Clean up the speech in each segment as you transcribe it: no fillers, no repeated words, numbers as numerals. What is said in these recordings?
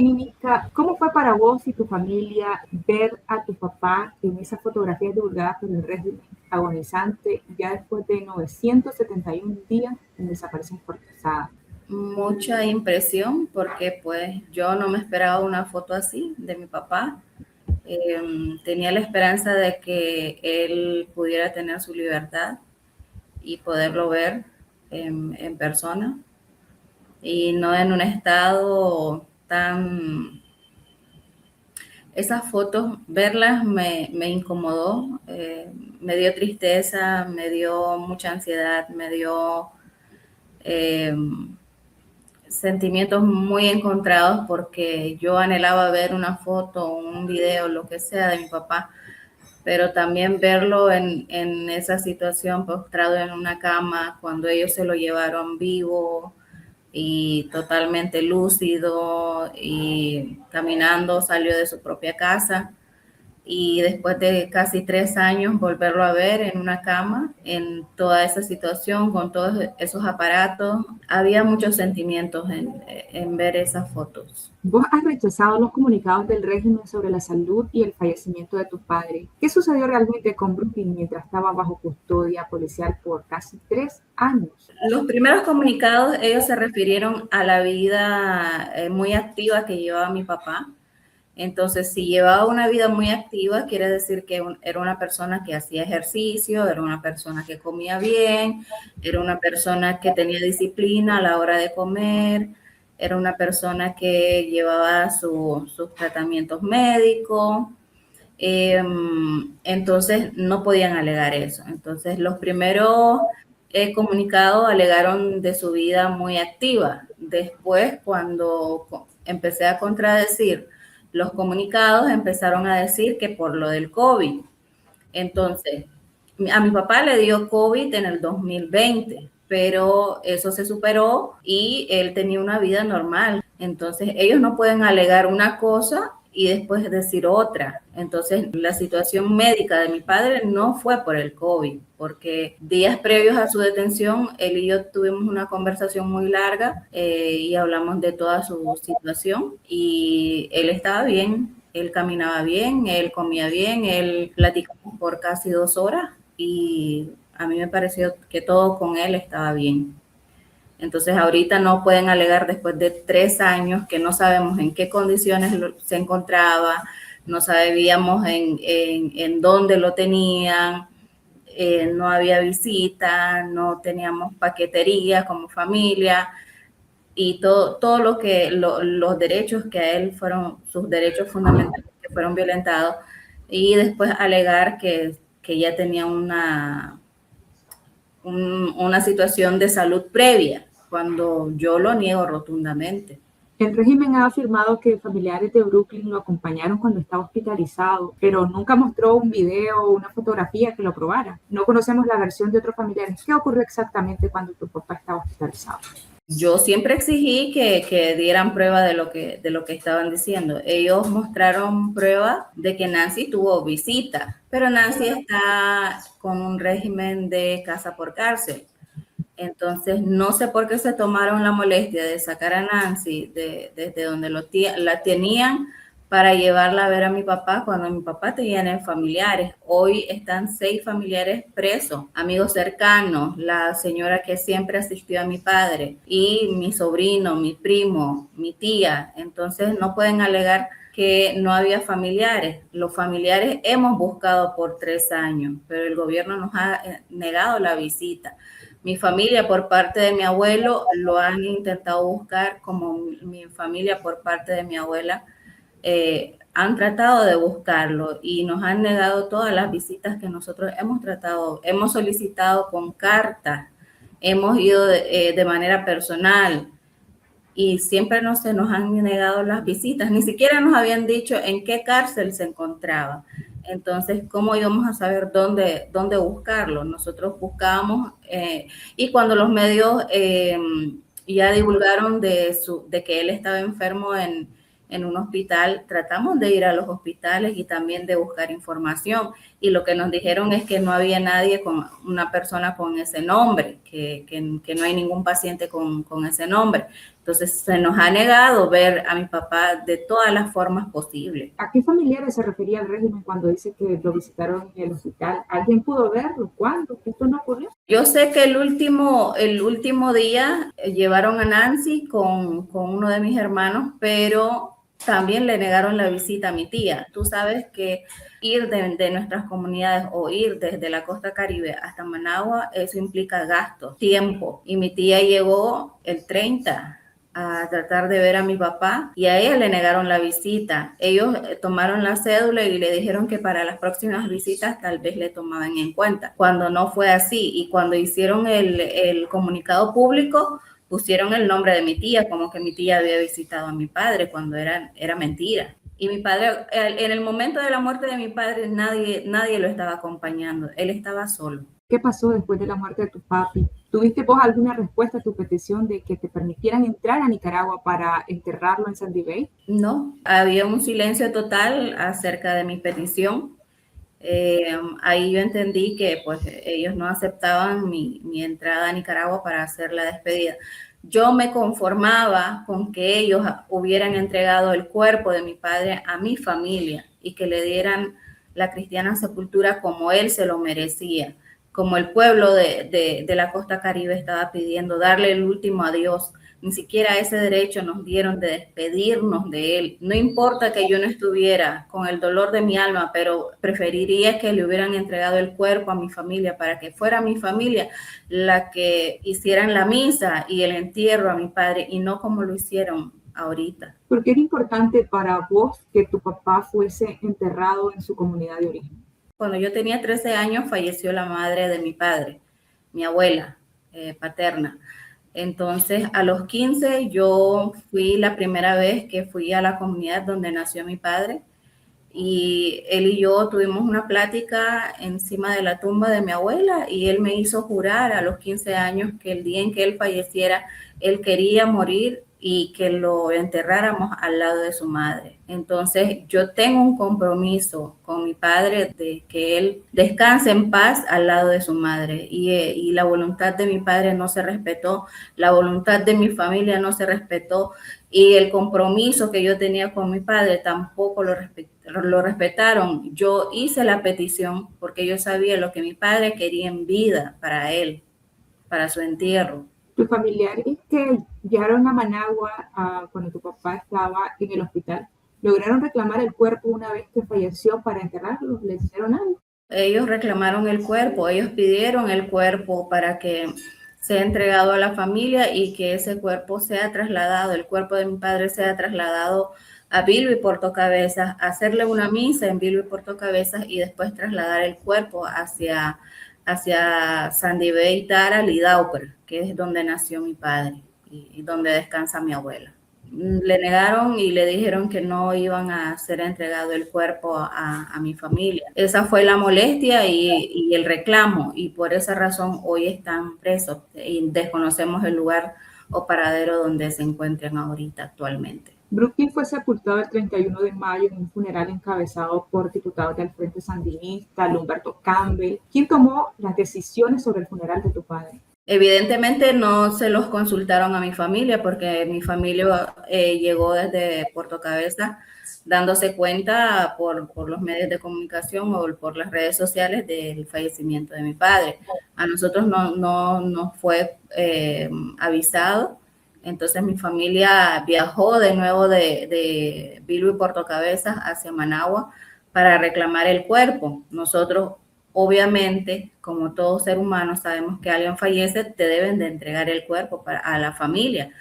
Mica, ¿cómo fue para vos y tu familia ver a tu papá en esas fotografías divulgadas por el régimen agonizante ya después de 971 días en desaparición forzada? Mucha impresión porque pues yo no me esperaba una foto así de mi papá. Tenía la esperanza de que él pudiera tener su libertad y poderlo ver en persona y no en un estado tan... Esas fotos, verlas me incomodó, me dio tristeza, me dio mucha ansiedad, me dio eh, sentimientos muy encontrados porque yo anhelaba ver una foto, un video, lo que sea de mi papá, pero también verlo en esa situación postrado en una cama cuando ellos se lo llevaron vivo y totalmente lúcido y caminando, salió de su propia casa y después de casi 3 años volverlo a ver en una cama, en toda esa situación, con todos esos aparatos, había muchos sentimientos en ver esas fotos. Vos has rechazado los comunicados del régimen sobre la salud y el fallecimiento de tu padre. ¿Qué sucedió realmente con Brooklyn mientras estaba bajo custodia policial por casi 3 años? Los primeros comunicados, ellos se refirieron a la vida muy activa que llevaba mi papá. Entonces, si llevaba una vida muy activa, quiere decir que era una persona que hacía ejercicio, era una persona que comía bien, era una persona que tenía disciplina a la hora de comer, era una persona que llevaba sus tratamientos médicos. Entonces, no podían alegar eso. Entonces, los primeros comunicados alegaron de su vida muy activa. Después, cuando empecé a contradecir los comunicados, empezaron a decir que por lo del COVID. Entonces, a mi papá le dio COVID en el 2020, pero eso se superó y él tenía una vida normal. Entonces, ellos no pueden alegar una cosa y después decir otra. Entonces, la situación médica de mi padre no fue por el COVID, porque días previos a su detención, él y yo tuvimos una conversación muy larga y hablamos de toda su situación y él estaba bien. Él caminaba bien, él comía bien, él platicamos por casi 2 horas y a mí me pareció que todo con él estaba bien. Entonces ahorita no pueden alegar después de 3 años que no sabemos en qué condiciones se encontraba, no sabíamos en dónde lo tenían, no había visita, no teníamos paquetería como familia y todo lo que los derechos que a él fueron, sus derechos fundamentales que fueron violentados y después alegar que ya tenía una situación de salud previa, cuando yo lo niego rotundamente. El régimen ha afirmado que familiares de Brooklyn lo acompañaron cuando estaba hospitalizado, pero nunca mostró un video o una fotografía que lo probara. No conocemos la versión de otros familiares. ¿Qué ocurrió exactamente cuando tu papá estaba hospitalizado? Yo siempre exigí que dieran prueba de lo que estaban diciendo. Ellos mostraron prueba de que Nancy tuvo visita, pero Nancy está con un régimen de casa por cárcel. Entonces, no sé por qué se tomaron la molestia de sacar a Nancy desde donde la tenían para llevarla a ver a mi papá cuando mi papá tenía familiares. Hoy están 6 familiares presos, amigos cercanos, la señora que siempre asistió a mi padre y mi sobrino, mi primo, mi tía. Entonces, no pueden alegar que no había familiares. Los familiares hemos buscado por 3 años, pero el gobierno nos ha negado la visita. Mi familia por parte de mi abuelo lo han intentado buscar, como mi familia por parte de mi abuela han tratado de buscarlo y nos han negado todas las visitas que nosotros hemos solicitado con carta, hemos ido de manera personal y siempre se nos han negado las visitas, ni siquiera nos habían dicho en qué cárcel se encontraba. Entonces, ¿cómo íbamos a saber dónde buscarlo? Nosotros buscábamos y cuando los medios ya divulgaron de que él estaba enfermo en un hospital, tratamos de ir a los hospitales y también de buscar información. Y lo que nos dijeron es que no había nadie, una persona con ese nombre, que no hay ningún paciente con ese nombre. Entonces se nos ha negado ver a mi papá de todas las formas posibles. ¿A qué familiares se refería el régimen cuando dice que lo visitaron en el hospital? ¿Alguien pudo verlo? ¿Cuándo? ¿Esto no ocurrió? Yo sé que el último día llevaron a Nancy con uno de mis hermanos, pero también le negaron la visita a mi tía. Tú sabes que ir de nuestras comunidades o ir desde la costa Caribe hasta Managua, eso implica gasto, tiempo. Y mi tía llegó el 30 a tratar de ver a mi papá y a ella le negaron la visita. Ellos tomaron la cédula y le dijeron que para las próximas visitas tal vez le tomaban en cuenta, cuando no fue así. Y cuando hicieron el comunicado público, pusieron el nombre de mi tía, como que mi tía había visitado a mi padre, cuando era mentira. Y mi padre, en el momento de la muerte de mi padre, nadie lo estaba acompañando, él estaba solo. ¿Qué pasó después de la muerte de tu papi? ¿Tuviste vos alguna respuesta a tu petición de que te permitieran entrar a Nicaragua para enterrarlo en Sandy Bay? No, había un silencio total acerca de mi petición. Ahí yo entendí que pues ellos no aceptaban mi entrada a Nicaragua para hacer la despedida. Yo me conformaba con que ellos hubieran entregado el cuerpo de mi padre a mi familia y que le dieran la cristiana sepultura como él se lo merecía, como el pueblo de la costa Caribe estaba pidiendo, darle el último adiós. Ni siquiera ese derecho nos dieron de despedirnos de él. No importa que yo no estuviera con el dolor de mi alma, pero preferiría que le hubieran entregado el cuerpo a mi familia para que fuera mi familia la que hicieran la misa y el entierro a mi padre y no como lo hicieron ahorita. ¿Por qué era importante para vos que tu papá fuese enterrado en su comunidad de origen? Cuando yo tenía 13 años falleció la madre de mi padre, mi abuela paterna. Entonces, a los 15 yo fui la primera vez que fui a la comunidad donde nació mi padre y él y yo tuvimos una plática encima de la tumba de mi abuela y él me hizo jurar a los 15 años que el día en que él falleciera, él quería morir y que lo enterráramos al lado de su madre. Entonces yo tengo un compromiso con mi padre de que él descanse en paz al lado de su madre y la voluntad de mi padre no se respetó, la voluntad de mi familia no se respetó y el compromiso que yo tenía con mi padre tampoco lo respetaron. Yo hice la petición porque yo sabía lo que mi padre quería en vida para él, para su entierro. ¿Tus familiares que llegaron a Managua cuando tu papá estaba en el hospital lograron reclamar el cuerpo una vez que falleció para enterrarlo? ¿Les hicieron algo? Ellos reclamaron el cuerpo, ellos pidieron el cuerpo para que sea entregado a la familia y que ese cuerpo sea trasladado, el cuerpo de mi padre sea trasladado a Bilbo y Portocabezas, hacerle una misa en Bilbo y Portocabezas y después trasladar el cuerpo hacia Sandy Bay, Taral y Dauper, que es donde nació mi padre y donde descansa mi abuela. Le negaron y le dijeron que no iban a ser entregado el cuerpo a mi familia. Esa fue la molestia y el reclamo, y por esa razón hoy están presos y desconocemos el lugar o paradero donde se encuentran ahorita actualmente. Brooklyn fue sepultado el 31 de mayo en un funeral encabezado por diputados del Frente Sandinista, Humberto Campbell. ¿Quién tomó las decisiones sobre el funeral de tu padre? Evidentemente no se los consultaron a mi familia porque mi familia llegó desde Portocabezas dándose cuenta por los medios de comunicación o por las redes sociales del fallecimiento de mi padre. A nosotros no nos fue avisado. Entonces mi familia viajó de nuevo de Bilbo y Portocabezas hacia Managua para reclamar el cuerpo. Nosotros, obviamente, como todo ser humano, sabemos que alguien fallece, te deben de entregar el cuerpo a la familia.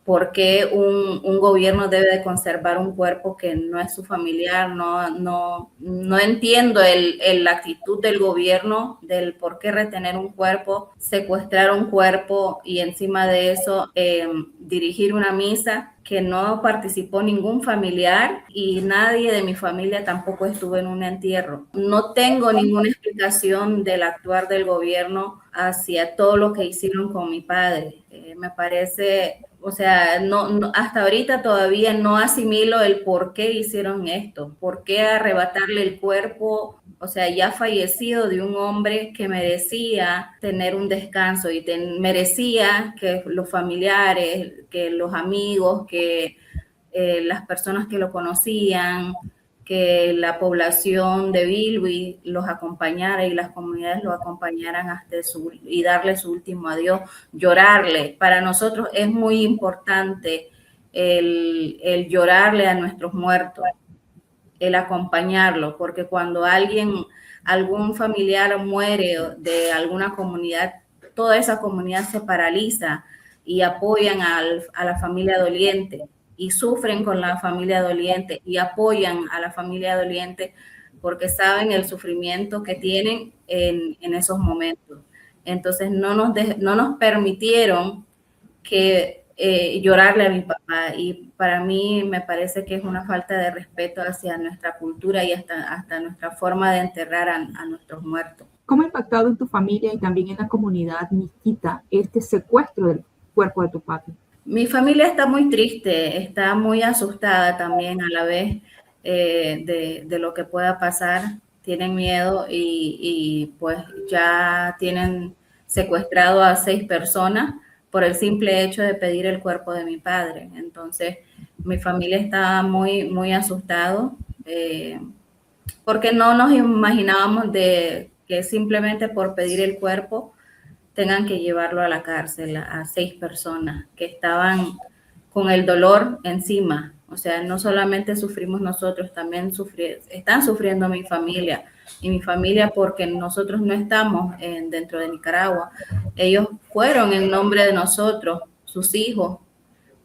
¿Por qué un gobierno debe de conservar un cuerpo que no es su familiar? No entiendo la actitud del gobierno del por qué retener un cuerpo, secuestrar un cuerpo y encima de eso dirigir una misa que no participó ningún familiar y nadie de mi familia tampoco estuvo en un entierro. No tengo ninguna explicación del actuar del gobierno hacia todo lo que hicieron con mi padre. Me parece O sea, hasta ahorita todavía no asimilo el por qué hicieron esto, por qué arrebatarle el cuerpo, o sea, ya fallecido, de un hombre que merecía tener un descanso y merecía que los familiares, que los amigos, que las personas que lo conocían, que la población de Bilwi los acompañara y las comunidades lo acompañaran y darle su último adiós, llorarle. Para nosotros es muy importante el llorarle a nuestros muertos, el acompañarlo, porque cuando algún familiar muere de alguna comunidad, toda esa comunidad se paraliza y apoyan a la familia doliente y sufren con la familia doliente y apoyan a la familia doliente porque saben el sufrimiento que tienen en esos momentos. Entonces no nos permitieron que llorarle a mi papá, y para mí me parece que es una falta de respeto hacia nuestra cultura y hasta nuestra forma de enterrar a nuestros muertos. ¿Cómo ha impactado en tu familia y también en la comunidad miskita este secuestro del cuerpo de tu padre? Mi familia está muy triste, está muy asustada también a la vez de lo que pueda pasar. Tienen miedo y pues ya tienen secuestrado a 6 personas por el simple hecho de pedir el cuerpo de mi padre. Entonces, mi familia está muy, muy asustado porque no nos imaginábamos de que simplemente por pedir el cuerpo tengan que llevarlo a la cárcel a 6 personas que estaban con el dolor encima. O sea, no solamente sufrimos nosotros, también están sufriendo mi familia. Y mi familia, porque nosotros no estamos dentro de Nicaragua. Ellos fueron en nombre de nosotros, sus hijos,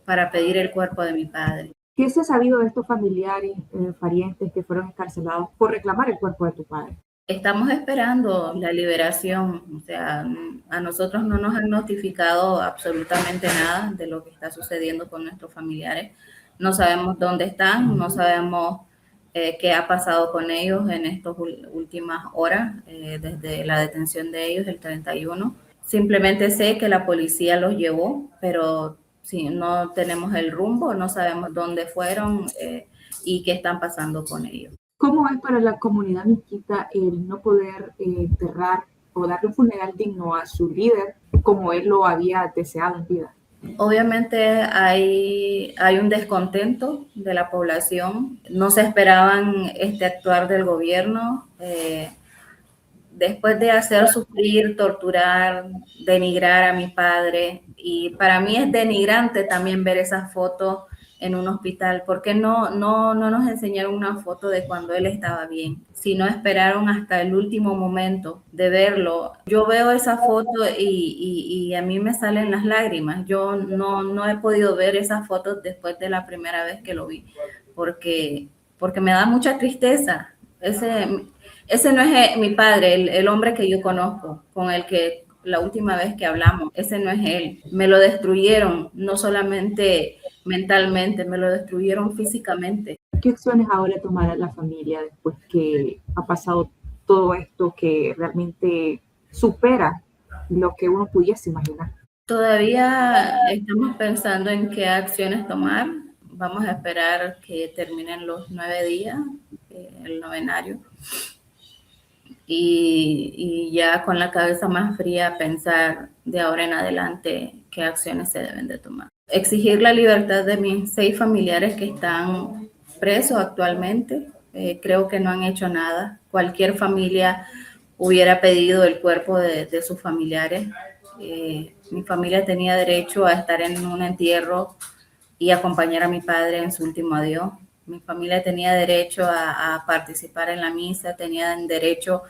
para pedir el cuerpo de mi padre. ¿Qué se ha sabido de estos familiares, parientes que fueron encarcelados por reclamar el cuerpo de tu padre? Estamos esperando la liberación, o sea, a nosotros no nos han notificado absolutamente nada de lo que está sucediendo con nuestros familiares. No sabemos dónde están, no sabemos qué ha pasado con ellos en estas últimas horas, desde la detención de ellos, el 31. Simplemente sé que la policía los llevó, pero sí, no tenemos el rumbo, no sabemos dónde fueron y qué están pasando con ellos. ¿Cómo es para la comunidad miskita el no poder enterrar o darle un funeral digno a su líder como él lo había deseado en vida? Obviamente hay un descontento de la población. No se esperaban este actuar del gobierno. Después de hacer sufrir, torturar, denigrar a mi padre, y para mí es denigrante también ver esas fotos en un hospital, porque no nos enseñaron una foto de cuando él estaba bien, sino esperaron hasta el último momento de verlo. Yo veo esa foto y a mí me salen las lágrimas. Yo no he podido ver esas fotos después de la primera vez que lo vi, porque me da mucha tristeza. Ese no es mi padre, el hombre que yo conozco, con el que la última vez que hablamos, ese no es él. Me lo destruyeron, no solamente mentalmente, me lo destruyeron físicamente. ¿Qué acciones ahora tomará la familia después que ha pasado todo esto que realmente supera lo que uno pudiese imaginar? Todavía estamos pensando en qué acciones tomar. Vamos a esperar que terminen los 9 días, el novenario. Y ya con la cabeza más fría pensar de ahora en adelante qué acciones se deben de tomar. Exigir la libertad de mis 6 familiares que están presos actualmente. Creo que no han hecho nada. Cualquier familia hubiera pedido el cuerpo de sus familiares. Mi familia tenía derecho a estar en un entierro y acompañar a mi padre en su último adiós. Mi familia tenía derecho a participar en la misa, tenían derecho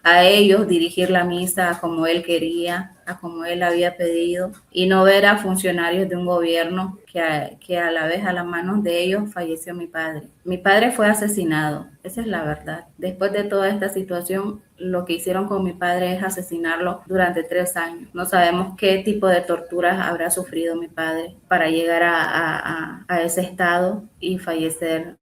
a ellos dirigir la misa como él quería, a como él había pedido, y no ver a funcionarios de un gobierno que a la vez a las manos de ellos falleció mi padre. Mi padre fue asesinado, esa es la verdad. Después de toda esta situación, lo que hicieron con mi padre es asesinarlo durante 3 años. No sabemos qué tipo de torturas habrá sufrido mi padre para llegar a ese estado y fallecer.